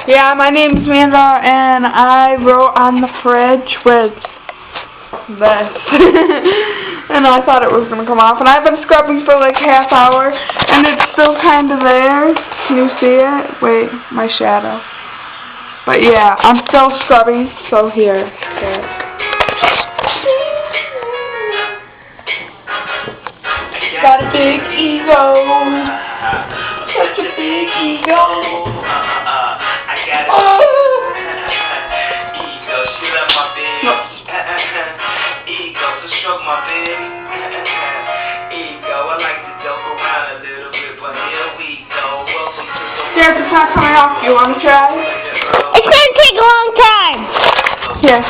Yeah, my name's Amanda, and I wrote on the fridge with this. And I thought it was going to come off. And I've been scrubbing for like half hour, and it's still kind of there. Can you see it? Wait, my shadow. But yeah, I'm still scrubbing, so here. Got a big ego. Such a big ego. Oh. Ego, she love my big. Ego, so stroke my big. Ego, I like to joke around a little bit, but here we go. Welcome to the. It's not coming off. You want to try? It's going to take a long time. Here.